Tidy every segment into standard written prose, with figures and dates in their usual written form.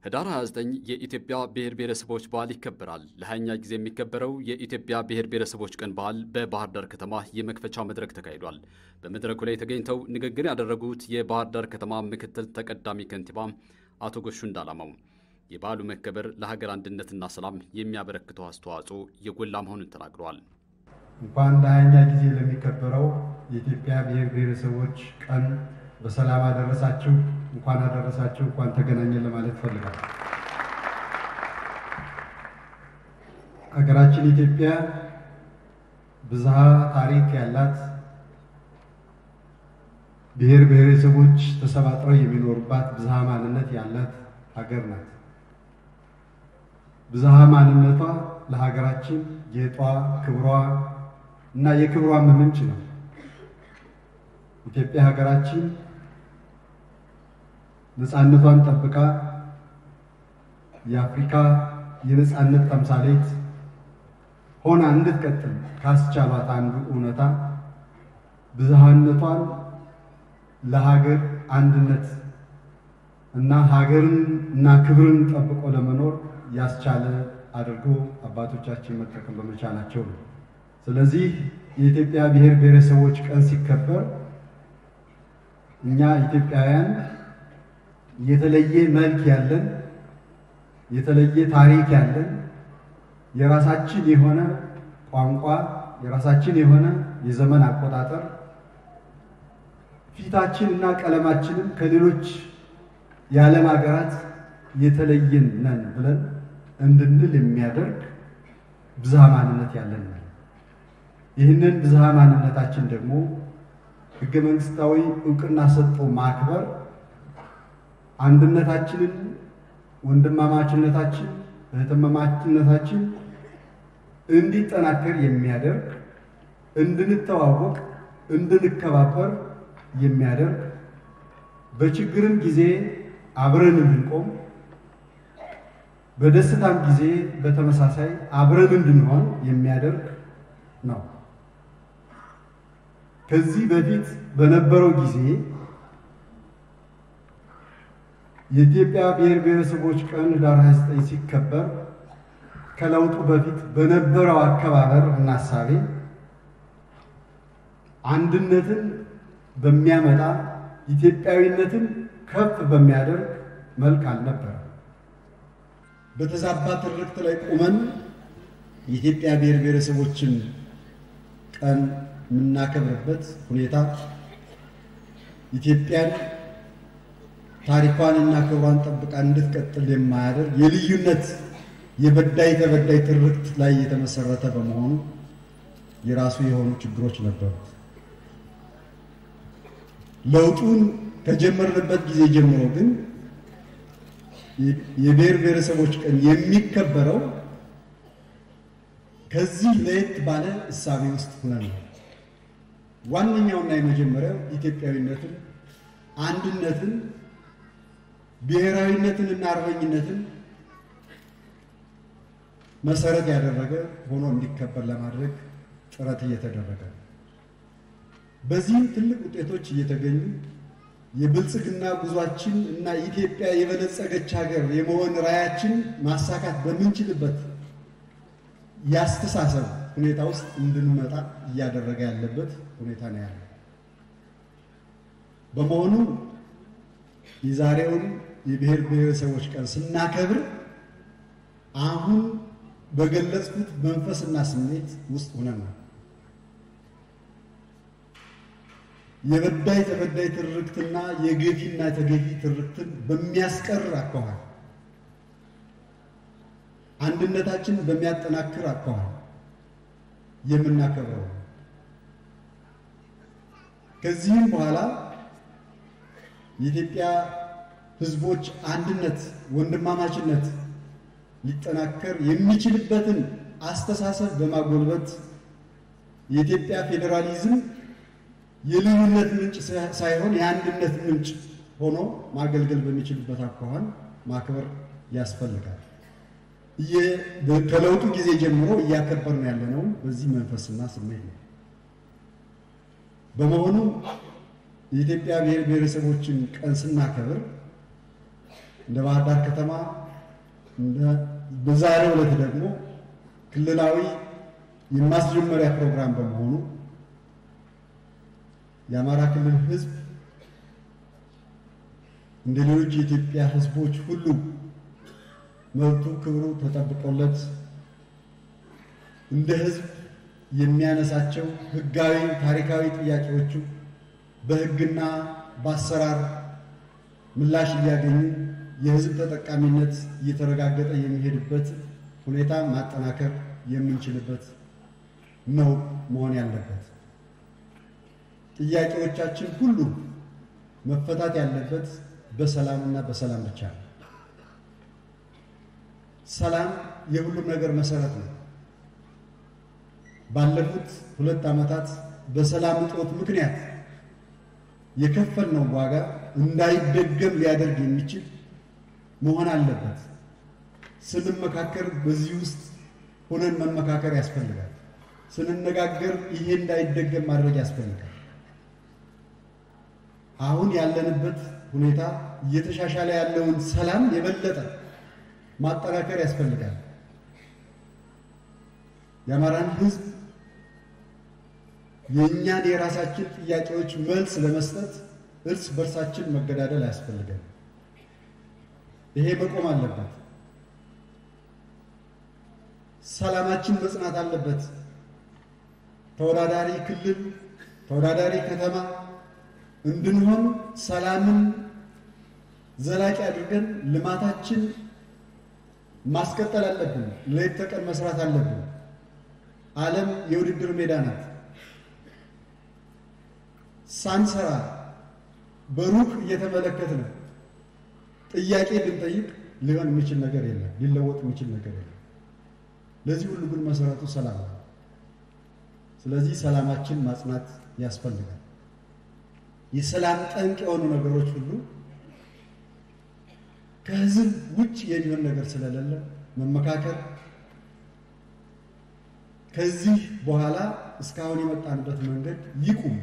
ህዳር 29 የኢትዮጵያ ብሔር ብሔረሰቦች በዓል ይከበራል። ለሃያኛ ጊዜ የሚከበረው የኢትዮጵያ ብሔር ብሔረሰቦች ቀን በዓል በባህር ዳር ከተማ የመክፈቻ መድረክ ተካሂዷል። በመድረኩ ላይ ተገኝተው ንግግር ያደረጉት የባህር ዳር ከተማ ምክትል ተቀዳሚ ከንቲባ አቶ ጎሹ እንዳላማው የበዓሉ መከበር ለሀገር አንድነትና ሰላም የሚያበረክተው አስተዋጽኦ የጎላ መሆኑን ተናግረዋል። እንኳን ለሃያኛ ጊዜ ለሚከበረው የኢትዮጵያ ብሔር ብሔረሰቦች ቀን በሰላም አደረሳችሁ፣ እንኳን አደረሳችሁ፣ እንኳን ተገናኘን ለማለት ፈልጋለሁ። ሀገራችን ኢትዮጵያ ብዝሃ ታሪክ ያላት ብሔር ብሔረሰቦች ተሰባጥረው የሚኖሩባት ብዝሃ ማንነት ያላት ሀገር ናት። ብዝሃ ማንነቷ ለሀገራችን ጌጧ፣ ክብሯ እና የክብሯ ምንጭ ነው። ኢትዮጵያ ሀገራችን ነፃነቷን ጠብቃ የአፍሪካ የነፃነት ተምሳሌት ሆና እንድትቀጥል ካስቻሏት አንዱ እውነታ ብዝሃነቷን ለሀገር አንድነት እና ሀገርን እና ክብርን ጠብቆ ለመኖር ያስቻለ አድርጎ አባቶቻችን መጠቀም በመቻላቸው ነው። ስለዚህ የኢትዮጵያ ብሔር ብሔረሰቦች ቀን ሲከበር እኛ ኢትዮጵያውያን የተለየ መልክ ያለን፣ የተለየ ታሪክ ያለን፣ የራሳችን የሆነ ቋንቋ፣ የራሳችን የሆነ የዘመን አቆጣጠር፣ ፊታችን እና ቀለማችንም ከሌሎች የዓለም ሀገራት የተለየን ነን ብለን እንድንል የሚያደርግ ብዝሃ ማንነት ያለን ነው። ይህንን ብዝሃ ማንነታችን ደግሞ ሕገ መንግስታዊ ዕውቅና ሰጥቶ ማክበር አንድነታችንን፣ ወንድማማችነታችን፣ እህትማማችነታችን እንዲጠናከር የሚያደርግ እንድንተዋወቅ፣ እንድንከባበር የሚያደርግ በችግርም ጊዜ አብረን እንድንቆም በደስታም ጊዜ በተመሳሳይ አብረን እንድንሆን የሚያደርግ ነው። ከዚህ በፊት በነበረው ጊዜ የኢትዮጵያ ብሔር ብሔረሰቦች ቀን ህዳር 29 ሲከበር ከለውጡ በፊት በነበረው አከባበር እና ሐሳቤ አንድነትን በሚያመጣ ኢትዮጵያዊነትን ከፍ በሚያደርግ መልክ አልነበረም። በተዛባ ትርክት ላይ ቆመን የኢትዮጵያ ብሔር ብሔረሰቦችን ቀን የምናከብርበት ሁኔታ ኢትዮጵያን ታሪኳንና ክብሯን ጠብቃ እንድትቀጥል የማያደርግ የልዩነት የበዳይ ተበዳይ ትርክት ላይ የተመሰረተ በመሆኑ የራሱ የሆኑ ችግሮች ነበሩት። ለውጡን ከጀመርንበት ጊዜ ጀምሮ ግን የብሔር ብሔረሰቦች ቀን የሚከበረው ከዚህ ለየት ባለ እሳቤ ውስጥ ሆነን ነው። ዋነኛውና የመጀመሪያው ኢትዮጵያዊነትን፣ አንድነትን፣ ብሔራዊነትንና አርበኝነትን መሰረት ያደረገ ሆኖ እንዲከበር ለማድረግ ጥረት እየተደረገ ነው። በዚህም ትልቅ ውጤቶች እየተገኙ የብልጽግና ጉዟችን እና ኢትዮጵያ የበለጸገች ሀገር የመሆን ራዕያችን ማሳካት በምንችልበት ያስተሳሰብ ሁኔታ ውስጥ እንድንመጣ እያደረገ ያለበት ሁኔታ ነው ያለው። በመሆኑ የዛሬውን የብሔር ብሔረሰቦች ቀን ስናከብር አሁን በገለጽኩት መንፈስና ስሜት ውስጥ ሆነን ነው። የበዳይ ተበዳይ ትርክትና የገፊና ተገፊ ትርክትን በሚያስቀር አኳኋን፣ አንድነታችን በሚያጠናክር አኳኋን የምናከብረው። ከዚህም በኋላ የኢትዮጵያ ሕዝቦች አንድነት፣ ወንድማማችነት ሊጠናከር የሚችልበትን አስተሳሰብ በማጎልበት የኢትዮጵያ ፌዴራሊዝም የልዩነት ምንጭ ሳይሆን የአንድነት ምንጭ ሆኖ ማገልገል በሚችልበት አኳኋን ማክበር ያስፈልጋል። ከለውጡ ጊዜ ጀምሮ እያከበርን ያለነው በዚህ መንፈስና ስሜት ነው። በመሆኑ የኢትዮጵያ ብሔር ብሔረሰቦችን ቀን ስናከብር እንደ ባህር ዳር ከተማ በዛሬው ዕለት ደግሞ ክልላዊ የማስጀመሪያ ፕሮግራም በመሆኑ የአማራ ክልል ህዝብ እንደ ሌሎች የኢትዮጵያ ህዝቦች ሁሉ መብቱ ክብሩ ተጠብቆለት እንደ ህዝብ የሚያነሳቸው ህጋዊ ታሪካዊ ጥያቄዎቹ በህግና በአሰራር ምላሽ እያገኙ የህዝብ ተጠቃሚነት እየተረጋገጠ የሚሄድበት ሁኔታ ማጠናከር የምንችልበት ነው መሆን ያለበት። ጥያቄዎቻችን ሁሉ መፈታት ያለበት በሰላምና በሰላም ብቻ ነው። ሰላም የሁሉም ነገር መሰረት ነው። ባለፉት 2 ዓመታት በሰላም እጦት ምክንያት የከፈልነው ዋጋ እንዳይደገም ሊያደርግ የሚችል መሆን አለበት። ስንመካከር በዚህ ውስጥ ሆነን መመካከር ያስፈልጋል። ስንነጋገር ይሄ እንዳይደገም ማድረግ ያስፈልጋል። አሁን ያለንበት ሁኔታ እየተሻሻለ ያለውን ሰላም የበለጠ ማጠናከር ያስፈልጋል። የአማራን ህዝብ የኛን የራሳችን ጥያቄዎች መልስ ለመስጠት እርስ በርሳችን መገዳደል ያስፈልጋል። ይሄ መቆም አለበት። ሰላማችን መጽናት አለበት። ተወዳዳሪ ክልል ተወዳዳሪ ከተማ እንድንሆን ሰላምን ዘላቂ አድርገን ልማታችን ማስቀጠል አለብን። ሌት ተቀን መስራት አለብን። ዓለም የውድድር ሜዳ ናት። ሳንሰራ በሩቅ እየተመለከትን ጥያቄ ብንጠይቅ ሊሆን የሚችል ነገር የለም፣ ሊለወጥ የሚችል ነገር የለም። ለዚህ ሁሉ ግን መሰረቱ ሰላም ነው። ስለዚህ ሰላማችን ማጽናት ያስፈልጋል። የሰላም ጠንቅ የሆኑ ነገሮች ሁሉ ከህዝብ ውጭ የሚሆን ነገር ስለሌለ መመካከር ከዚህ በኋላ እስካሁን የመጣንበት መንገድ ይቁም፣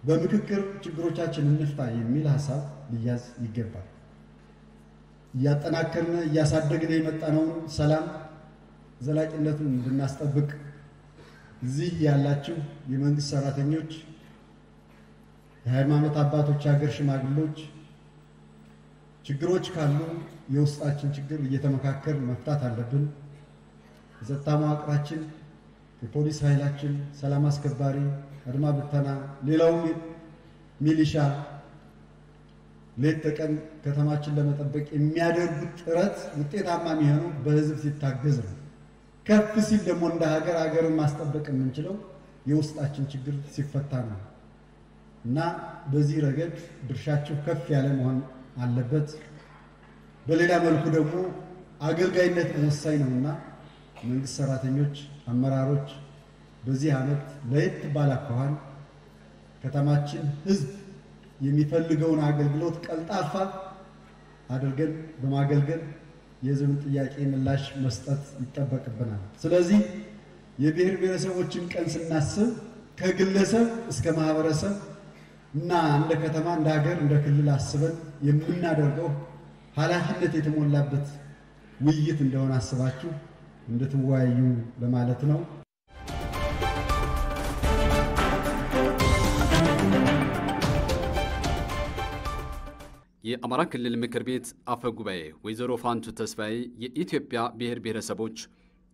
በምክክር ችግሮቻችንን እንፍታ የሚል ሐሳብ ሊያዝ ይገባል። እያጠናከርን እያሳደግን የመጣነው ሰላም ዘላቂነቱን እንድናስጠብቅ እዚህ ያላችሁ የመንግስት ሰራተኞች፣ የሃይማኖት አባቶች፣ ሀገር ሽማግሌዎች ችግሮች ካሉ የውስጣችን ችግር እየተመካከር መፍታት አለብን። የጸጥታ መዋቅራችን፣ የፖሊስ ኃይላችን፣ ሰላም አስከባሪ፣ አድማ ብተና፣ ሌላው ሚሊሻ ሌት ተቀን ከተማችን ለመጠበቅ የሚያደርጉት ጥረት ውጤታማ የሚሆነው በህዝብ ሲታገዝ ነው። ከፍ ሲል ደግሞ እንደ ሀገርን ማስጠበቅ የምንችለው የውስጣችን ችግር ሲፈታ ነው እና በዚህ ረገድ ድርሻችሁ ከፍ ያለ መሆን አለበት። በሌላ መልኩ ደግሞ አገልጋይነት ወሳኝ ነውና መንግስት ሰራተኞች፣ አመራሮች በዚህ ዓመት ለየት ባለ አኳኋን ከተማችን ህዝብ የሚፈልገውን አገልግሎት ቀልጣፋ አድርገን በማገልገል የህዝብን ጥያቄ ምላሽ መስጠት ይጠበቅብናል። ስለዚህ የብሔር ብሔረሰቦችን ቀን ስናስብ ከግለሰብ እስከ ማህበረሰብ እና እንደ ከተማ እንደ ሀገር እንደ ክልል አስበን የምናደርገው ኃላፊነት የተሞላበት ውይይት እንደሆነ አስባችሁ እንድትወያዩ ለማለት ነው። የአማራ ክልል ምክር ቤት አፈ ጉባኤ ወይዘሮ ፋንቱ ተስፋዬ የኢትዮጵያ ብሔር ብሔረሰቦች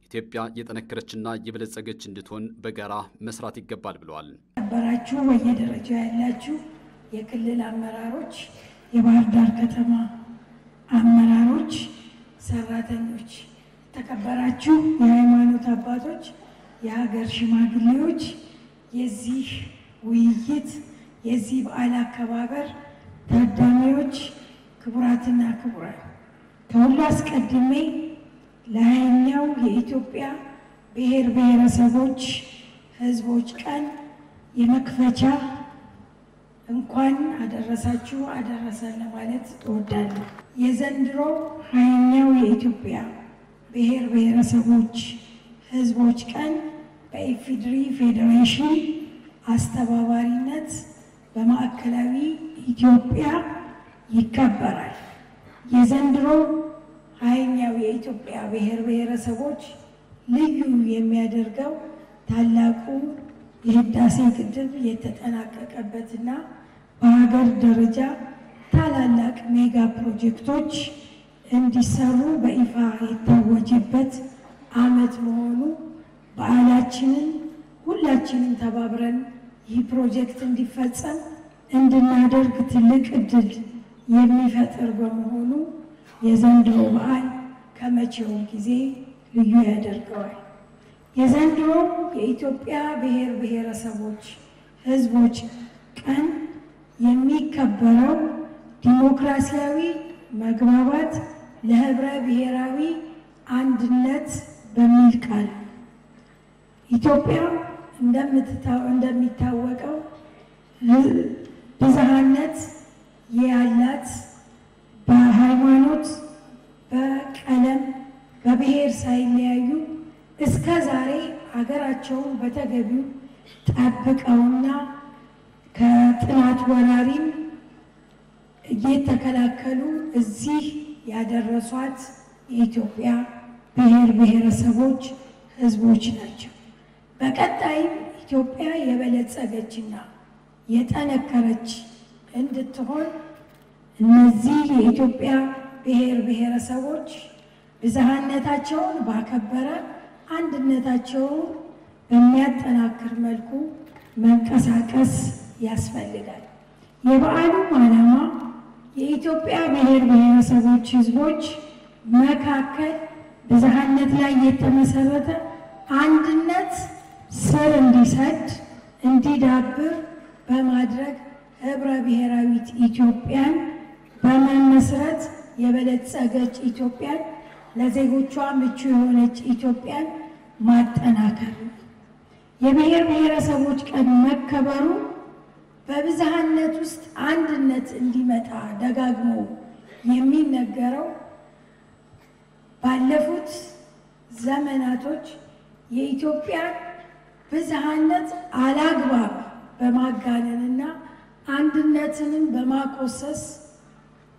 ኢትዮጵያ የጠነከረችና የበለጸገች እንድትሆን በጋራ መስራት ይገባል ብለዋል። ተከበራችሁ በየደረጃው ያላችሁ የክልል አመራሮች፣ የባህር ዳር ከተማ አመራሮች፣ ሰራተኞች፣ ተከበራችሁ የሃይማኖት አባቶች፣ የሀገር ሽማግሌዎች፣ የዚህ ውይይት የዚህ በዓል አከባበር ታዳሚዎች፣ ክቡራትና ክቡራን፣ ከሁሉ አስቀድሜ ለሃያኛው የኢትዮጵያ ብሔር ብሔረሰቦች ህዝቦች ቀን የመክፈቻ እንኳን አደረሳችሁ አደረሰን ለማለት እወዳለሁ። የዘንድሮ ሃያኛው የኢትዮጵያ ብሔር ብሔረሰቦች ህዝቦች ቀን በኢፌዴሪ ፌዴሬሽን አስተባባሪነት በማዕከላዊ ኢትዮጵያ ይከበራል። የዘንድሮ ሃያኛው የኢትዮጵያ ብሔር ብሔረሰቦች ልዩ የሚያደርገው ታላቁ የህዳሴ ግድብ የተጠናቀቀበትና በሀገር ደረጃ ታላላቅ ሜጋ ፕሮጀክቶች እንዲሰሩ በይፋ የታወጀበት ዓመት መሆኑ በዓላችንን ሁላችንም ተባብረን ይህ ፕሮጀክት እንዲፈጸም እንድናደርግ ትልቅ እድል የሚፈጥር በመሆኑ የዘንድሮ በዓል ከመቼውም ጊዜ ልዩ ያደርገዋል። የዘንድሮ የኢትዮጵያ ብሔር ብሔረሰቦች ህዝቦች ቀን የሚከበረው ዲሞክራሲያዊ መግባባት ለህብረ ብሔራዊ አንድነት በሚል ቃል ኢትዮጵያ እንደሚታወቀው ብዝሃነት ያላት በሃይማኖት፣ በቀለም፣ በብሔር ሳይለያዩ እስከ ዛሬ ሀገራቸውን በተገቢው ጠብቀውና ከጥላት ወራሪም እየተከላከሉ እዚህ ያደረሷት የኢትዮጵያ ብሔር ብሔረሰቦች ህዝቦች ናቸው። በቀጣይም ኢትዮጵያ የበለጸገችና የጠነከረች እንድትሆን እነዚህ የኢትዮጵያ ብሔር ብሔረሰቦች ብዝሃነታቸውን ባከበረ አንድነታቸውን በሚያጠናክር መልኩ መንቀሳቀስ ያስፈልጋል። የበዓሉም ዓላማ የኢትዮጵያ ብሔር ብሔረሰቦች ህዝቦች መካከል ብዝሃነት ላይ የተመሰረተ አንድነት ስር እንዲሰድ እንዲዳብር በማድረግ ህብረ ብሔራዊት ኢትዮጵያን በመመስረት የበለጸገች ኢትዮጵያን ለዜጎቿ ምቹ የሆነች ኢትዮጵያን ማጠናከር። የብሔር ብሔረሰቦች ቀን መከበሩ በብዝሃነት ውስጥ አንድነት እንዲመጣ ደጋግሞ የሚነገረው ባለፉት ዘመናቶች የኢትዮጵያ ብዝሃነት አላግባብ በማጋነንና አንድነትንም በማኮሰስ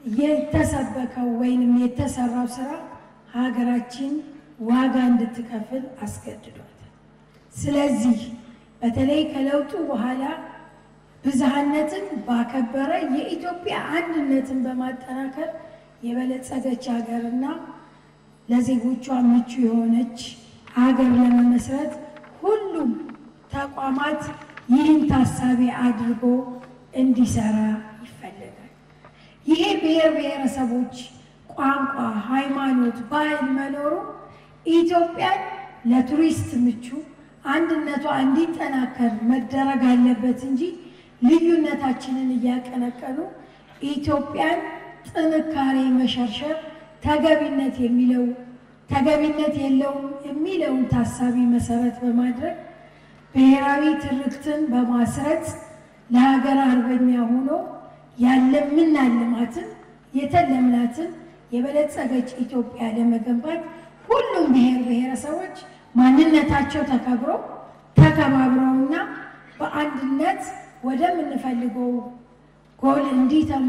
የተሰበከው ወይንም የተሰራው ስራ ሀገራችን ዋጋ እንድትከፍል አስገድዷታል። ስለዚህ በተለይ ከለውጡ በኋላ ብዝሃነትን ባከበረ የኢትዮጵያ አንድነትን በማጠናከር የበለጸገች ሀገርና ለዜጎቿ ምቹ የሆነች ሀገር ለመመስረት ሁሉም ተቋማት ይህን ታሳቢ አድርጎ እንዲሰራ ይፈልጋል። ይሄ ብሔር ብሔረሰቦች ቋንቋ፣ ሃይማኖት፣ ባህል መኖሩ ኢትዮጵያን ለቱሪስት ምቹ አንድነቷ እንዲጠናከር መደረግ አለበት እንጂ ልዩነታችንን እያቀነቀኑ ኢትዮጵያን ጥንካሬ መሸርሸር ተገቢነት የለውም የሚለውን ታሳቢ መሰረት በማድረግ ብሔራዊ ትርክትን በማስረጽ ለሀገር አርበኛ ሆኖ ያለምናልማትን የተለምናትን የበለጸገች ኢትዮጵያ ለመገንባት ሁሉም ብሔር ብሔረሰቦች ማንነታቸው ተከብሮ ተከባብረውና በአንድነት ወደምንፈልገው ጎል እንዲተሙ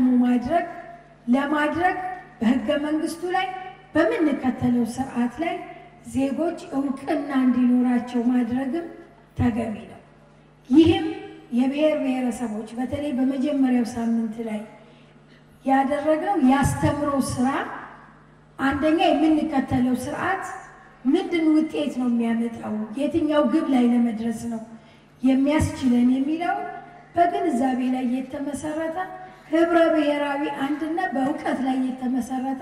ለማድረግ በህገ መንግስቱ ላይ በምንከተለው ስርዓት ላይ ዜጎች እውቅና እንዲኖራቸው ማድረግም ተገቢ ነው። ይህም የብሔር ብሔረሰቦች በተለይ በመጀመሪያው ሳምንት ላይ ያደረገው ያስተምሮ ስራ አንደኛ የምንከተለው ስርዓት ምንድን ውጤት ነው የሚያመጣው፣ የትኛው ግብ ላይ ለመድረስ ነው የሚያስችለን የሚለው በግንዛቤ ላይ የተመሰረተ ህብረ ብሔራዊ አንድነት በእውቀት ላይ የተመሰረተ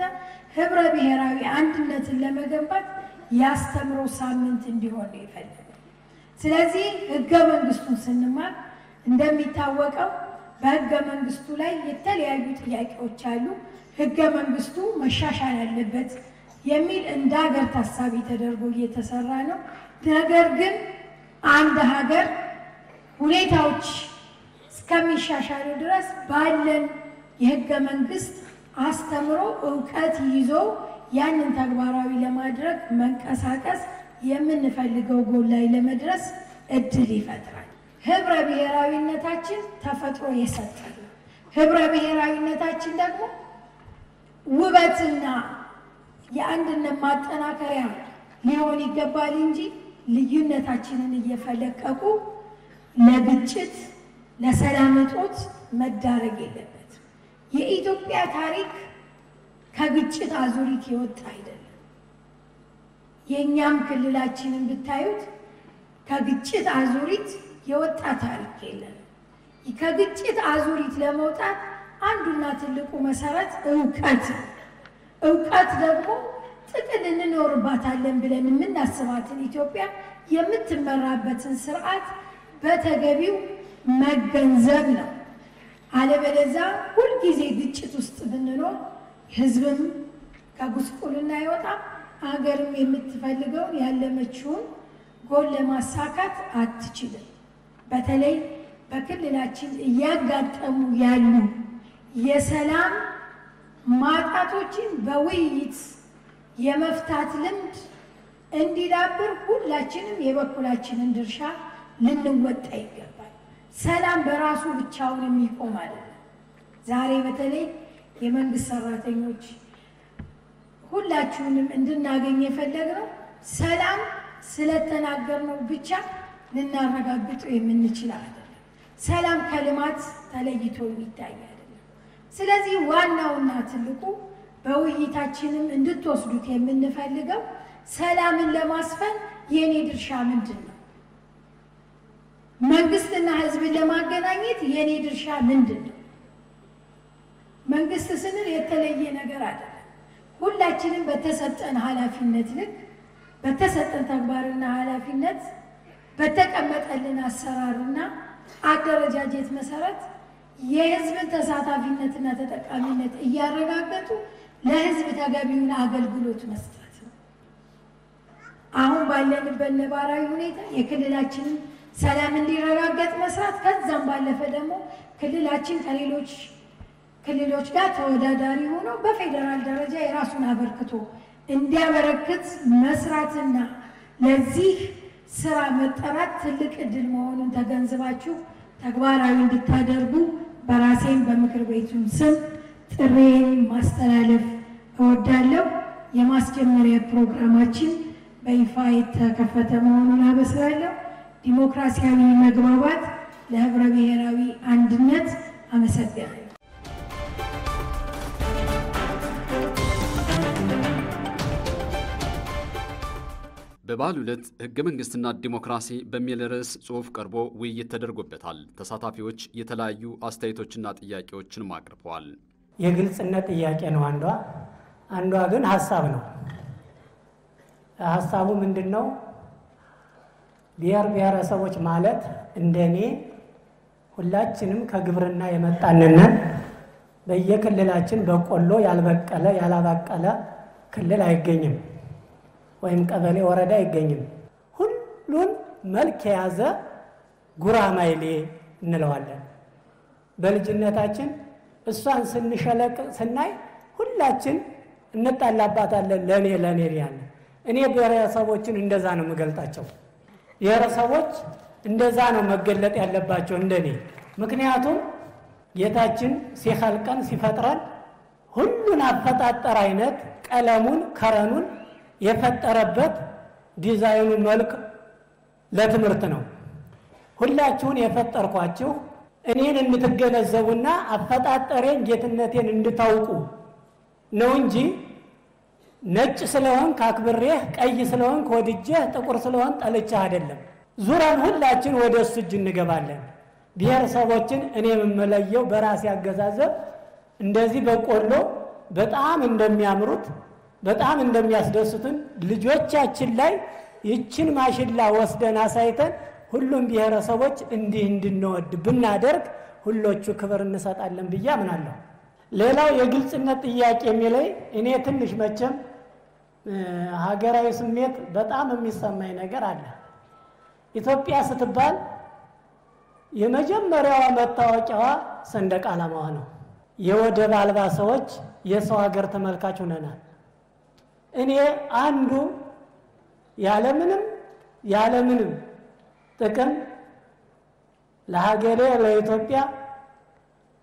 ህብረ ብሔራዊ አንድነትን ለመገንባት ያስተምሮ ሳምንት እንዲሆን ነው ይፈልጋል። ስለዚህ ህገ መንግስቱን ስንማር እንደሚታወቀው በህገ መንግስቱ ላይ የተለያዩ ጥያቄዎች አሉ። ህገ መንግስቱ መሻሻል አለበት የሚል እንደ ሀገር ታሳቢ ተደርጎ እየተሰራ ነው። ነገር ግን አንድ ሀገር ሁኔታዎች እስከሚሻሻሉ ድረስ ባለን የህገ መንግስት አስተምሮ እውቀት ይዞ ያንን ተግባራዊ ለማድረግ መንቀሳቀስ የምንፈልገው ጎል ላይ ለመድረስ እድል ይፈጥራል። ህብረ ብሔራዊነታችን ተፈጥሮ የሰጠን ህብረ ብሔራዊነታችን ደግሞ ውበትና የአንድነት ማጠናከሪያ ሊሆን ይገባል እንጂ ልዩነታችንን እየፈለቀቁ ለግጭት ለሰላም እጦት መዳረግ የለበትም። የኢትዮጵያ ታሪክ ከግጭት አዙሪት የወጣ አይደለም። የእኛም ክልላችንን ብታዩት ከግጭት አዙሪት የወጣ ታሪክ የለም። ከግጭት አዙሪት ለመውጣት አንዱና ትልቁ መሰረት እውቀት። እውቀት ደግሞ ጥቅል እንኖርባታለን ብለን የምናስባትን ኢትዮጵያ የምትመራበትን ስርዓት በተገቢው መገንዘብ ነው። አለበለዚያ ሁልጊዜ ግጭት ውስጥ ብንኖር ህዝብም ከጉስቁልና አይወጣም፣ ሀገርም የምትፈልገውን ያለመችውን ጎል ለማሳካት አትችልም። በተለይ በክልላችን እያጋጠሙ ያሉ የሰላም ማጣቶችን በውይይት የመፍታት ልምድ እንዲዳብር ሁላችንም የበኩላችንን ድርሻ ልንወጣ ይገባል። ሰላም በራሱ ብቻውን የሚቆም አይደለም። ዛሬ በተለይ የመንግስት ሰራተኞች ሁላችሁንም እንድናገኝ የፈለግነው ሰላም ስለተናገርነው ብቻ ልናረጋግጠው የምንችል አይደለም። ሰላም ከልማት ተለይቶ የሚታይ አይደለም። ስለዚህ ዋናውና ትልቁ በውይይታችንም እንድትወስዱት የምንፈልገው ሰላምን ለማስፈን የኔ ድርሻ ምንድን ነው? መንግስትና ህዝብን ለማገናኘት የኔ ድርሻ ምንድን ነው? መንግስት ስንል የተለየ ነገር አይደለም። ሁላችንም በተሰጠን ኃላፊነት ልክ በተሰጠን ተግባርና ኃላፊነት በተቀመጠልን አሰራርና አደረጃጀት መሰረት የህዝብን ተሳታፊነትና ተጠቃሚነት እያረጋገጡ ለህዝብ ተገቢውን አገልግሎት መስጠት ነው። አሁን ባለንበት ነባራዊ ሁኔታ የክልላችንን ሰላም እንዲረጋገጥ መስራት፣ ከዛም ባለፈ ደግሞ ክልላችን ከሌሎች ክልሎች ጋር ተወዳዳሪ ሆኖ በፌዴራል ደረጃ የራሱን አበርክቶ እንዲያበረክት መስራትና ለዚህ ስራ መጠራት ትልቅ እድል መሆኑን ተገንዝባችሁ ተግባራዊ እንድታደርጉ በራሴን በምክር ቤቱም ስም ጥሬን ማስተላለፍ እወዳለሁ። የማስጀመሪያ ፕሮግራማችን በይፋ የተከፈተ መሆኑን አበስራለሁ። ዲሞክራሲያዊ መግባባት ለህብረ ብሔራዊ አንድነት። አመሰግናለሁ። በበዓሉ ዕለት ህገ መንግስትና ዲሞክራሲ በሚል ርዕስ ጽሑፍ ቀርቦ ውይይት ተደርጎበታል። ተሳታፊዎች የተለያዩ አስተያየቶችና ጥያቄዎችን አቅርበዋል። የግልጽነት ጥያቄ ነው አንዷ ግን ሐሳብ ነው። ሐሳቡ ምንድነው? ብሔር ብሔረሰቦች ማለት እንደኔ ሁላችንም ከግብርና የመጣንነን በየክልላችን በቆሎ ያልበቀለ ያላባቀለ ክልል አይገኝም፣ ወይም ቀበሌ ወረዳ አይገኝም። ሁሉን መልክ የያዘ ጉራማይሌ እንለዋለን። በልጅነታችን እሷን ስንሸለቅ ስናይ ሁላችን እንጣላባታለን። ለኔ ያለ እኔ ብሔረሰቦችን እንደዛ ነው የምገልጣቸው። ብሔረሰቦች እንደዛ ነው መገለጥ ያለባቸው እንደኔ። ምክንያቱም ጌታችን ሲኸልቀን ሲፈጥረን ሁሉን አፈጣጠር አይነት ቀለሙን ከረኑን የፈጠረበት ዲዛይኑ መልክ ለትምህርት ነው። ሁላችሁን የፈጠርኳችሁ እኔን እንድትገነዘቡና አፈጣጠሬን ጌትነቴን እንድታውቁ ነው እንጂ ነጭ ስለሆንክ አክብሬህ፣ ቀይ ስለሆንክ ወድጄህ፣ ጥቁር ስለሆንክ ጠልቼህ አይደለም። ዙረን ሁላችን ወደ እሱ እጅ እንገባለን። ብሔረሰቦችን እኔ የምመለየው በራሴ አገዛዘብ እንደዚህ በቆሎ በጣም እንደሚያምሩት በጣም እንደሚያስደስቱን ልጆቻችን ላይ ይችን ማሽላ ወስደን አሳይተን ሁሉም ብሔረሰቦች እንዲህ እንድንወድ ብናደርግ ሁሎቹ ክብር እንሰጣለን ብዬ አምናለሁ። ሌላው የግልጽነት ጥያቄ የሚለይ እኔ ትንሽ መቼም ሀገራዊ ስሜት በጣም የሚሰማኝ ነገር አለ። ኢትዮጵያ ስትባል የመጀመሪያዋ መታወቂያዋ ሰንደቅ ዓላማዋ ነው። የወደብ አልባ ሰዎች የሰው ሀገር ተመልካች ሆነናል። እኔ አንዱ ያለምንም ጥቅም ለሀገሬ ለኢትዮጵያ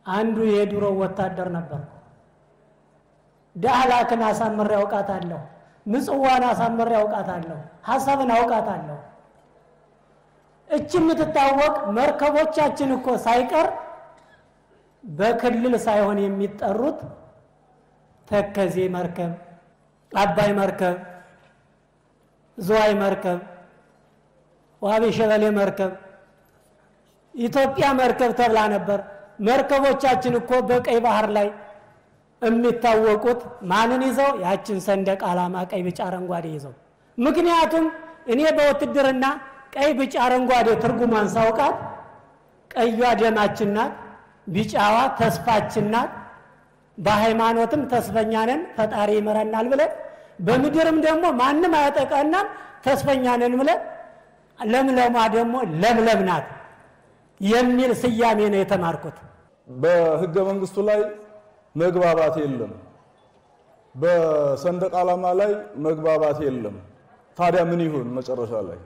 አንዱ የድሮ ወታደር ነበር። ዳህላክን አሳምሬ አውቃታለሁ፣ ምጽዋን አሳምሬ አውቃታለሁ፣ ሐሳብን አውቃታለሁ። እቺ የምትታወቅ መርከቦቻችን እኮ ሳይቀር በክልል ሳይሆን የሚጠሩት ተከዜ መርከብ፣ አባይ መርከብ፣ ዝዋይ መርከብ፣ ዋቢ ሸበሌ መርከብ፣ ኢትዮጵያ መርከብ ተብላ ነበር። መርከቦቻችን እኮ በቀይ ባህር ላይ የሚታወቁት ማንን ይዘው? ያችን ሰንደቅ ዓላማ ቀይ ብጫ አረንጓዴ ይዘው። ምክንያቱም እኔ በውትድርና ቀይ ብጫ አረንጓዴ ትርጉሟን ሳውቃት ቀይዋ ደማችን ናት፣ ቢጫዋ ተስፋችን ናት። በሃይማኖትም ተስፈኛ ነን ፈጣሪ ይመረናል ብለን በምድርም ደግሞ ማንም አያጠቃናም ተስፈኛ ነን ብለን ለምለማ ደግሞ ለምለም ናት የሚል ስያሜ ነው የተማርኩት። በህገ መንግስቱ ላይ መግባባት የለም፣ በሰንደቅ ዓላማ ላይ መግባባት የለም። ታዲያ ምን ይሁን? መጨረሻ ላይ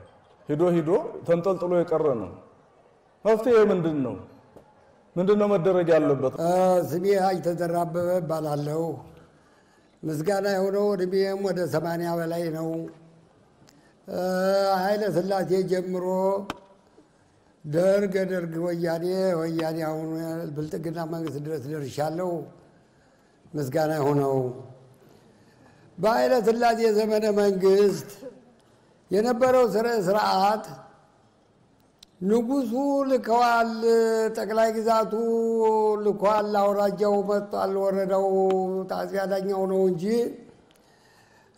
ሂዶ ተንጠልጥሎ የቀረ ነው። መፍትሄ ምንድነው? ምንድነው መደረግ ያለበት? ስሜ ሀጅ ተዘራ አበበ እባላለሁ። ምስጋና የሆነው እድሜም ወደ 80 በላይ ነው። ኃይለ ሥላሴ ጀምሮ ደርግ ወያኔ አሁን ብልጽግና መንግስት ድረስ ደርሻለሁ። ምስጋና የሆነው በኃይለ ሥላሴ ዘመነ መንግስት የነበረው ስርዓት ንጉሱ ልከዋል፣ ጠቅላይ ግዛቱ ልከዋል፣ አውራጃው መጥቷል፣ ወረዳው ጣቢያ ዳኛው ነው እንጂ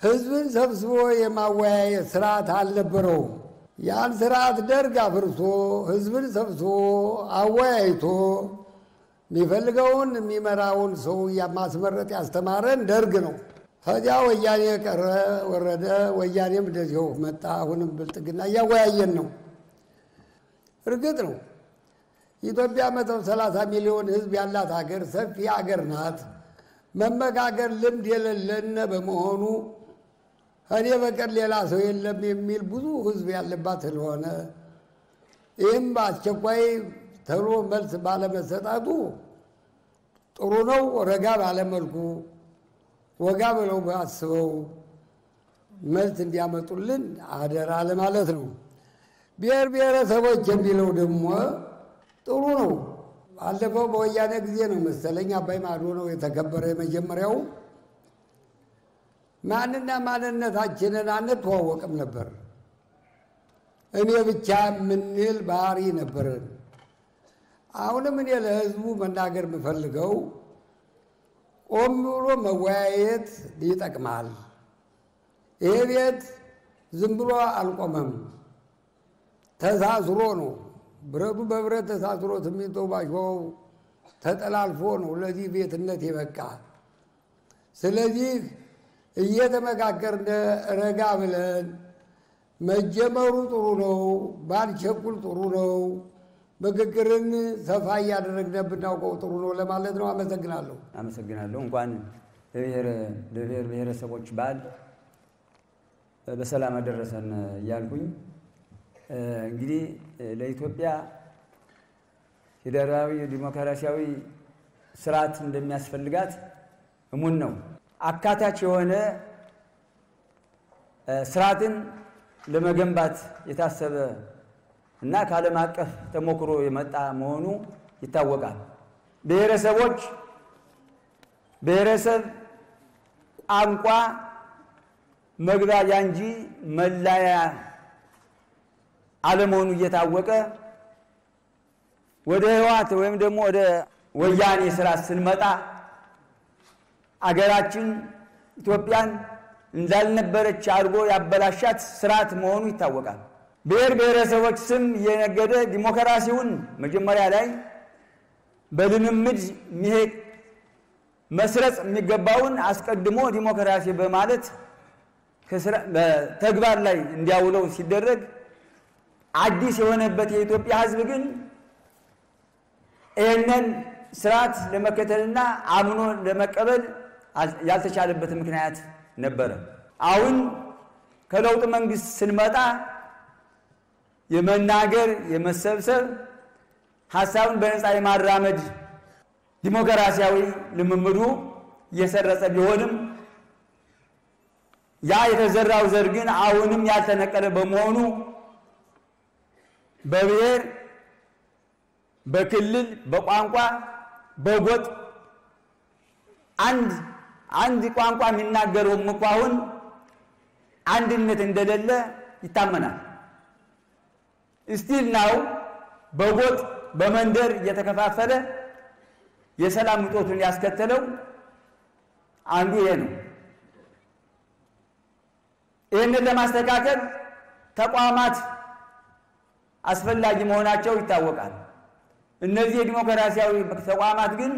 ህዝብን ሰብስቦ የማወያየት ስርዓት አልነበረው። ያን ስርዓት ደርግ አፍርሶ ህዝብን ሰብስቦ አወያይቶ የሚፈልገውን የሚመራውን ሰው ማስመረጥ ያስተማረን ደርግ ነው። ከዚያ ወያኔ ቀረ ወረደ፣ ወያኔም እንደዚሁ መጣ። አሁንም ብልጽግና እያወያየን ነው። እርግጥ ነው ኢትዮጵያ 130 ሚሊዮን ህዝብ ያላት ሀገር ሰፊ ሀገር ናት። መመጋገር ልምድ የሌለን በመሆኑ እኔ በቀር ሌላ ሰው የለም የሚል ብዙ ህዝብ ያለባት ስለሆነ ይህም በአስቸኳይ ተብሎ መልስ ባለመሰጣቱ ጥሩ ነው። ረጋ ባለመልኩ ወጋ ብለው አስበው መልስ እንዲያመጡልን አደራ ለማለት ነው። ብሔር ብሔረሰቦች የሚለው ደግሞ ጥሩ ነው። አለፈው በወያኔ ጊዜ ነው መሰለኝ አባይ ማዶ ነው የተከበረ የመጀመሪያው። ማንና ማንነታችንን አንተዋወቅም ነበር። እኔ ብቻ ምንል ባህሪ ነበርን። አሁንም እኔ ለህዝቡ መናገር የምፈልገው ቆም ብሎ መወያየት ይጠቅማል። ይሄ ቤት ዝም ብሎ አልቆመም፣ ተሳስሮ ነው። ብረቱ በብረት ተሳስሮ ሲሚንቶ ባሾው ተጠላልፎ ነው ለዚህ ቤትነት የበቃ። ስለዚህ እየተመካከርን ረጋ ብለን መጀመሩ ጥሩ ነው፣ ባንቸኩል ጥሩ ነው። ምክክርን ሰፋ እያደረግን ብናውቀው ጥሩ ነው ለማለት ነው። አመሰግናለሁ። እንኳን ለብሔር ብሔረሰቦች በዓል በሰላም አደረሰን እያልኩኝ እንግዲህ ለኢትዮጵያ ፌዴራላዊ ዲሞክራሲያዊ ስርዓት እንደሚያስፈልጋት እሙን ነው። አካታች የሆነ ስርዓትን ለመገንባት የታሰበ እና ከዓለም አቀፍ ተሞክሮ የመጣ መሆኑ ይታወቃል። ብሔረሰቦች ብሔረሰብ ቋንቋ መግባቢያ እንጂ መለያ አለመሆኑ እየታወቀ ወደ ህወሓት ወይም ደግሞ ወደ ወያኔ ስርዓት ስንመጣ አገራችን ኢትዮጵያን እንዳልነበረች አድርጎ ያበላሻት ስርዓት መሆኑ ይታወቃል። ብሔር ብሔረሰቦች ስም የነገደ ዲሞክራሲውን መጀመሪያ ላይ በልምምድ ሚሄድ መስረጽ የሚገባውን አስቀድሞ ዲሞክራሲ በማለት በተግባር ላይ እንዲያውለው ሲደረግ አዲስ የሆነበት የኢትዮጵያ ህዝብ ግን ይህንን ስርዓት ለመከተልና አምኖ ለመቀበል ያልተቻለበት ምክንያት ነበረ። አሁን ከለውጥ መንግስት ስንመጣ የመናገር የመሰብሰብ ሐሳብን በነፃ የማራመድ ዲሞክራሲያዊ ልምምዱ እየሰረጸ ቢሆንም ያ የተዘራው ዘር ግን አሁንም ያልተነቀለ በመሆኑ በብሔር በክልል በቋንቋ በጎጥ አንድ ቋንቋ የሚናገረው እንኳን አንድነት እንደሌለ ይታመናል። እስቲል ነው በጎጥ በመንደር እየተከፋፈለ የሰላም እጦቱን ያስከተለው አንዱ ይሄ ነው። ይህንን ለማስተካከል ተቋማት አስፈላጊ መሆናቸው ይታወቃል። እነዚህ የዲሞክራሲያዊ ተቋማት ግን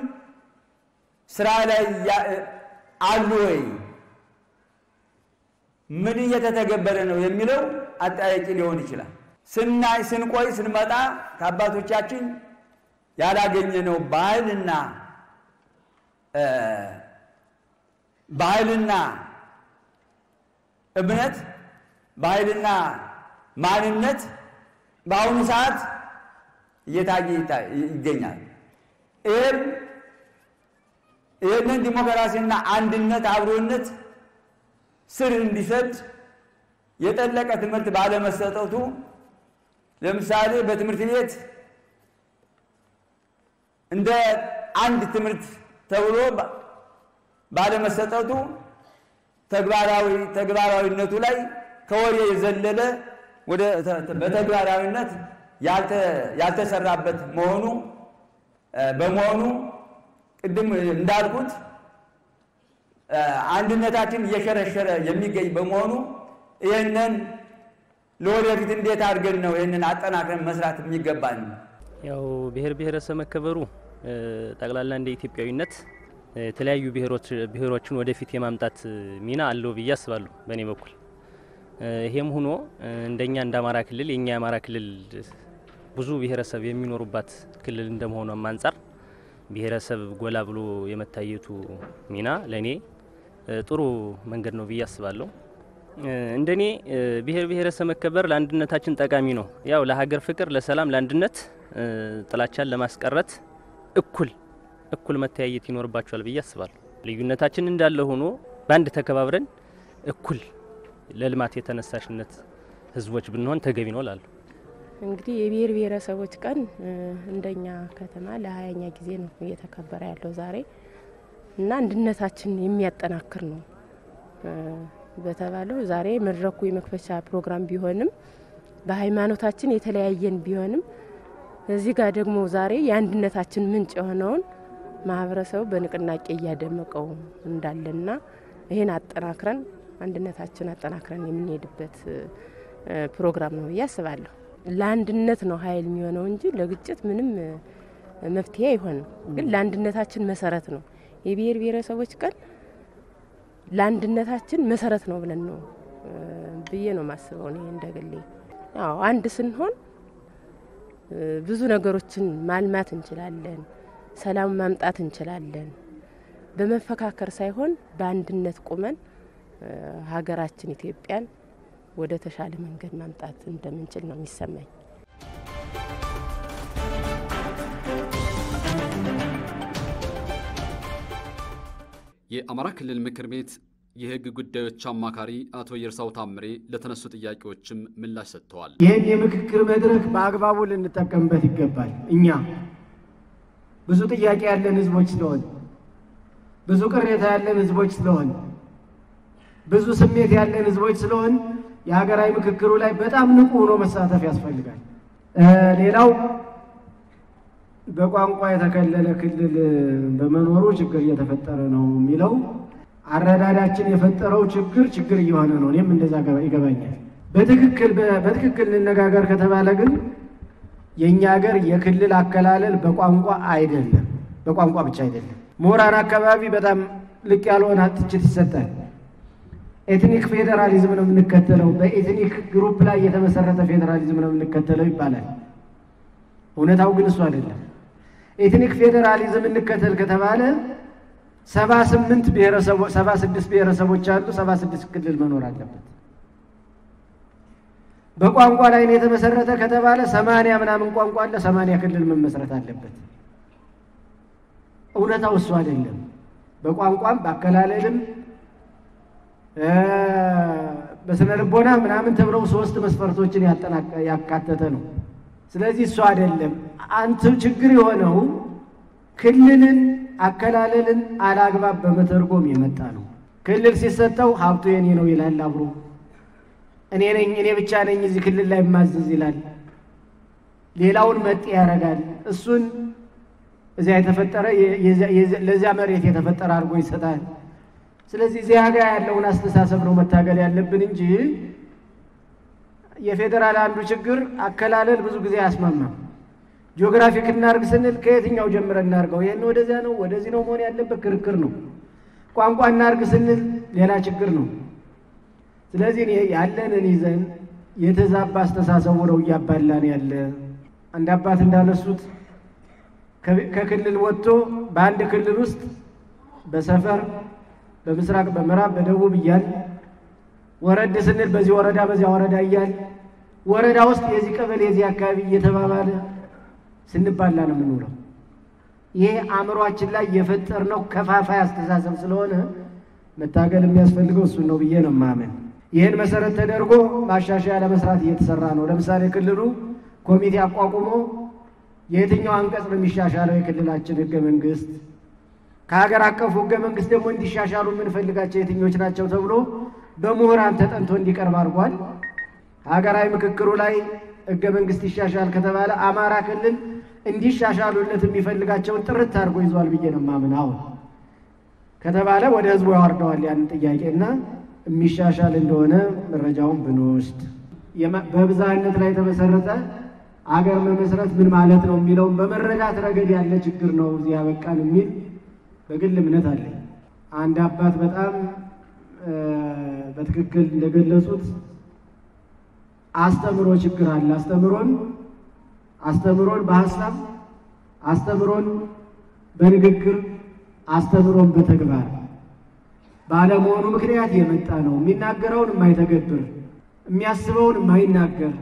ስራ ላይ አሉ ወይ? ምን እየተተገበረ ነው የሚለው አጠያቂ ሊሆን ይችላል። ስንቆይ ስንመጣ ከአባቶቻችን ያላገኘነው ባህልና እምነት ባህልና ማንነት በአሁኑ ሰዓት እየታየ ይገኛል። ይህንን ዲሞክራሲና አንድነት አብሮነት ስር እንዲሰድ የጠለቀ ትምህርት ባለመሰጠቱ ለምሳሌ በትምህርት ቤት እንደ አንድ ትምህርት ተብሎ ባለመሰጠቱ ተግባራዊነቱ ላይ ከወሬ የዘለለ ወደ በተግባራዊነት ያልተሰራበት በመሆኑ ቅድም እንዳልኩት አንድነታችን እየሸረሸረ የሚገኝ በመሆኑ ይሄንን ለወደፊት እንዴት አድርገን ነው ይሄንን አጠናክረን መስራት የሚገባን? ያው ብሔር ብሔረሰብ መከበሩ ጠቅላላ እንደ ኢትዮጵያዊነት የተለያዩ ብሔሮችን ወደፊት የማምጣት ሚና አለው ብዬ አስባለሁ በእኔ በኩል። ይሄም ሆኖ እንደኛ እንደ አማራ ክልል የኛ የአማራ ክልል ብዙ ብሔረሰብ የሚኖሩባት ክልል እንደመሆኑ አንፃር ብሔረሰብ ጎላ ብሎ የመታየቱ ሚና ለኔ ጥሩ መንገድ ነው ብዬ አስባለሁ። እንደኔ ብሔር ብሔረሰብ መከበር ለአንድነታችን ጠቃሚ ነው። ያው ለሀገር ፍቅር፣ ለሰላም፣ ለአንድነት ጥላቻን ለማስቀረት እኩል መተያየት ይኖርባቸዋል ብዬ አስባለሁ። ልዩነታችን እንዳለ ሆኖ ባንድ ተከባብረን እኩል ለልማት የተነሳሽነት ህዝቦች ብንሆን ተገቢ ነው እላለሁ። እንግዲህ የብሔር ብሔረሰቦች ቀን እንደኛ ከተማ ለ20ኛ ጊዜ ነው እየተከበረ ያለው ዛሬ እና አንድነታችን የሚያጠናክር ነው በተባለው ዛሬ መድረኩ የመክፈቻ ፕሮግራም ቢሆንም በሃይማኖታችን የተለያየን ቢሆንም እዚህ ጋር ደግሞ ዛሬ የአንድነታችን ምንጭ የሆነውን ማህበረሰቡ በንቅናቄ እያደመቀው እንዳለና ይሄን አጠናክረን አንድነታችን አጠናክረን የምንሄድበት ፕሮግራም ነው ያስባለሁ። ለአንድነት ነው ኃይል የሚሆነው እንጂ ለግጭት ምንም መፍትሄ አይሆንም። ግን ለአንድነታችን መሰረት ነው የብሔር ብሔረሰቦች ቀን ለአንድነታችን መሰረት ነው ብለን ነው ብዬ ነው ማስበው ነው እንደገሌ። አዎ አንድ ስንሆን ብዙ ነገሮችን ማልማት እንችላለን፣ ሰላም ማምጣት እንችላለን። በመፈካከር ሳይሆን በአንድነት ቆመን ሀገራችን ኢትዮጵያን ወደ ተሻለ መንገድ ማምጣት እንደምንችል ነው የሚሰማኝ። የአማራ ክልል ምክር ቤት የህግ ጉዳዮች አማካሪ አቶ ይርሳው ታምሬ ለተነሱ ጥያቄዎችም ምላሽ ሰጥተዋል። ይህን የምክክር መድረክ በአግባቡ ልንጠቀምበት ይገባል። እኛ ብዙ ጥያቄ ያለን ህዝቦች ስለሆን፣ ብዙ ቅሬታ ያለን ህዝቦች ስለሆን፣ ብዙ ስሜት ያለን ህዝቦች ስለሆን የሀገራዊ ምክክሩ ላይ በጣም ንቁ ሆኖ መሳተፍ ያስፈልጋል። ሌላው በቋንቋ የተከለለ ክልል በመኖሩ ችግር እየተፈጠረ ነው የሚለው አረዳዳችን የፈጠረው ችግር እየሆነ ነው። እኔም እንደዛ ይገባኛል። በትክክል እንነጋገር ከተባለ ግን የኛ ሀገር የክልል አከላለል በቋንቋ አይደለም፣ በቋንቋ ብቻ አይደለም። ምሁራን አካባቢ በጣም ልቅ ያልሆነ ትችት ይሰጣል። ኤትኒክ ፌዴራሊዝም ነው የምንከተለው፣ በኤትኒክ ግሩፕ ላይ የተመሰረተ ፌዴራሊዝም ነው የምንከተለው ይባላል። እውነታው ግን እሱ አይደለም። ኤትኒክ ፌዴራሊዝም እንከተል ከተባለ 76 ብሔረሰቦች አሉ፣ 76 ክልል መኖር አለበት። በቋንቋ ላይ ነው የተመሰረተ ከተባለ 80 ምናምን ቋንቋ አለ፣ 80 ክልል መመስረት አለበት። እውነታው እሱ አይደለም። በቋንቋም በአከላለልም በስነ ልቦና ምናምን ተብለው 3 መስፈርቶችን ያካተተ ነው። ስለዚህ እሱ አይደለም አንተ ችግር የሆነው ክልልን አከላለልን አላግባብ በመተርጎም የመጣ ነው። ክልል ሲሰጠው ሀብቱ የኔ ነው ይላል አብሮ እኔ ብቻ ነኝ እዚህ ክልል ላይ ማዘዝ ይላል። ሌላውን መጤ ያረጋል። እሱን እዚያ የተፈጠረ ለዚያ መሬት የተፈጠረ አድርጎ ይሰጣል። ስለዚህ እዚያ ጋር ያለውን አስተሳሰብ ነው መታገል ያለብን እንጂ የፌደራል አንዱ ችግር አከላለል ብዙ ጊዜ አያስማማም። ጂኦግራፊክ እናርግ ስንል ከየትኛው ጀምረን እናርገው? ይሄን ወደዚያ ነው ወደዚህ ነው መሆን ያለበት ክርክር ነው። ቋንቋ እናርግ ስንል ሌላ ችግር ነው። ስለዚህ ያለንን ይዘን የተዛባ አስተሳሰብ ነው እያባላን ያለ። አንድ አባት እንዳነሱት ከክልል ወጥቶ በአንድ ክልል ውስጥ በሰፈር በምስራቅ በምዕራብ በደቡብ እያል ወረድ ስንል በዚህ ወረዳ በዚያ ወረዳ እያል ወረዳ ውስጥ የዚህ ቀበሌ የዚህ አካባቢ እየተባባለ ስንባላ ነው የምንውለው። ይሄ አእምሯችን ላይ የፈጠርነው ከፋፋይ አስተሳሰብ ስለሆነ መታገል የሚያስፈልገው እሱን ነው ብዬ ነው የማምን። ይህን መሰረት ተደርጎ ማሻሻያ ለመስራት እየተሰራ ነው። ለምሳሌ ክልሉ ኮሚቴ አቋቁሞ የትኛው አንቀጽ ነው የሚሻሻለው የክልላችን ህገ መንግስት፣ ከሀገር አቀፉ ህገ መንግስት ደግሞ እንዲሻሻሉ የምንፈልጋቸው የትኞች ናቸው ተብሎ በምሁራን ተጠንቶ እንዲቀርብ አድርጓል። ሀገራዊ ምክክሩ ላይ ህገ መንግስት ይሻሻል ከተባለ አማራ ክልል እንዲሻሻሉለት የሚፈልጋቸውን ጥርት አድርጎ ይዟል ብዬ ነው የማምን። አሁን ከተባለ ወደ ህዝቡ ያወርደዋል ያን ጥያቄና የሚሻሻል እንደሆነ መረጃውን ብንወስድ በብዛነት ላይ የተመሰረተ አገር መመስረት ምን ማለት ነው የሚለውን በመረዳት ረገድ ያለ ችግር ነው እዚህ ያበቃን የሚል በግል እምነት አለኝ። አንድ አባት በጣም በትክክል እንደገለጹት አስተምሮ ችግር አለ። አስተምሮን በሐሳብ አስተምሮን በንግግር አስተምሮን በተግባር ባለመሆኑ ምክንያት የመጣ ነው። የሚናገረውን የማይተገብር የሚያስበውን የማይናገር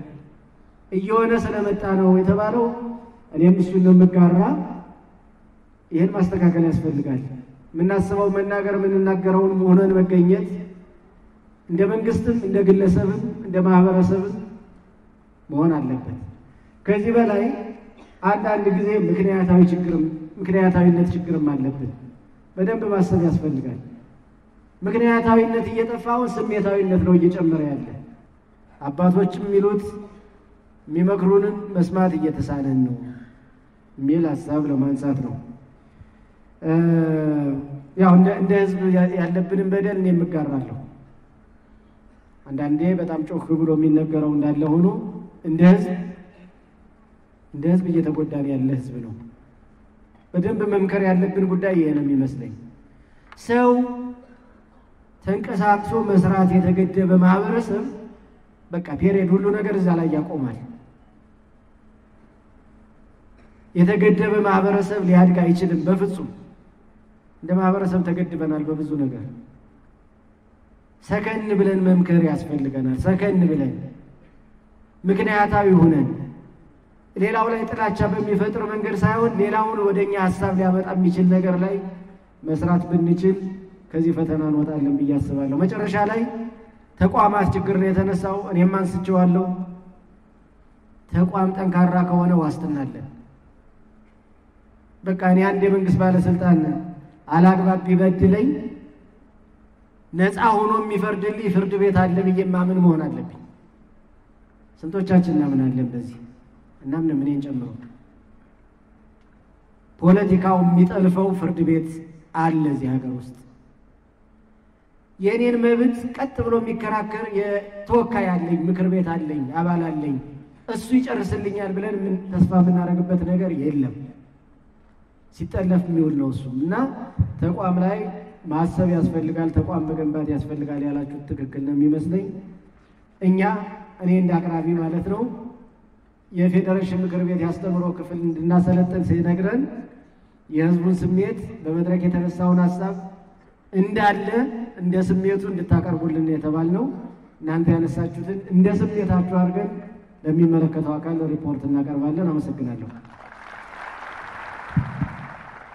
እየሆነ ስለመጣ ነው የተባለው። እኔም እሱን ነው የምጋራ። ይህን ማስተካከል ያስፈልጋል። የምናስበው መናገር የምንናገረውን ሆነን መገኘት እንደ መንግስትም እንደ ግለሰብም እንደ ማህበረሰብም መሆን አለበት። ከዚህ በላይ አንዳንድ ጊዜ ምክንያታዊነት ችግርም አለብን። በደንብ ማሰብ ያስፈልጋል። ምክንያታዊነት እየጠፋውን ስሜታዊነት ነው እየጨመረ ያለ። አባቶችም የሚሉት የሚመክሩንን መስማት እየተሳነን ነው የሚል ሀሳብ ለማንሳት ነው። ያው እንደ ህዝብ ያለብንን በደል እኔ የምጋራለሁ። አንዳንዴ በጣም ጮክ ብሎ የሚነገረው እንዳለ ሆኖ እንደ ህዝብ እየተጎዳን ያለ ህዝብ ነው። በደንብ መምከር ያለብን ጉዳይ ይሄ ነው የሚመስለኝ። ሰው ተንቀሳቅሶ መስራት የተገደበ ማህበረሰብ በቃ ፔሬድ ሁሉ ነገር እዛ ላይ ያቆማል። የተገደበ ማህበረሰብ ሊያድግ አይችልም በፍጹም። እንደ ማህበረሰብ ተገድበናል በብዙ ነገር። ሰከን ብለን መምከር ያስፈልገናል። ሰከን ብለን ምክንያታዊ ሆነን ሌላው ላይ ጥላቻ በሚፈጥር መንገድ ሳይሆን ሌላውን ወደኛ ሐሳብ ሊያመጣ የሚችል ነገር ላይ መስራት ብንችል ከዚህ ፈተና እንወጣለን ብዬ አስባለሁ። መጨረሻ ላይ ተቋማት ችግር ነው የተነሳው። እኔም አንስቼዋለሁ። ተቋም ጠንካራ ከሆነ ዋስትና አለን። በቃ እኔ አንድ የመንግስት ባለስልጣን አላግባብ ቢበድለኝ ነፃ ሆኖ የሚፈርድልኝ ፍርድ ቤት አለ ብዬ ማምን መሆን አለብኝ። ስንቶቻችን እናምናለን በዚህ? እናምንም እኔን ጨምሮ። ፖለቲካው የሚጠልፈው ፍርድ ቤት አለ እዚህ ሀገር ውስጥ። የእኔን መብት ቀጥ ብሎ የሚከራከር የተወካይ አለኝ፣ ምክር ቤት አለኝ፣ አባል አለኝ፣ እሱ ይጨርስልኛል ብለን ተስፋ የምናደርግበት ነገር የለም። ሲጠለፍ የሚውል ነው እሱ። እና ተቋም ላይ ማሰብ ያስፈልጋል፣ ተቋም መገንባት ያስፈልጋል ያላችሁት ትክክል ነው የሚመስለኝ። እኔ እንደ አቅራቢ ማለት ነው የፌዴሬሽን ምክር ቤት ያስተምሮ ክፍል እንድናሰለጥን ሲነግረን የህዝቡን ስሜት በመድረክ የተነሳውን ሀሳብ እንዳለ እንደ ስሜቱ እንድታቀርቡልን የተባልነው። እናንተ ያነሳችሁትን እንደ ስሜታችሁ አድርገን ለሚመለከተው አካል ሪፖርት እናቀርባለን። አመሰግናለሁ።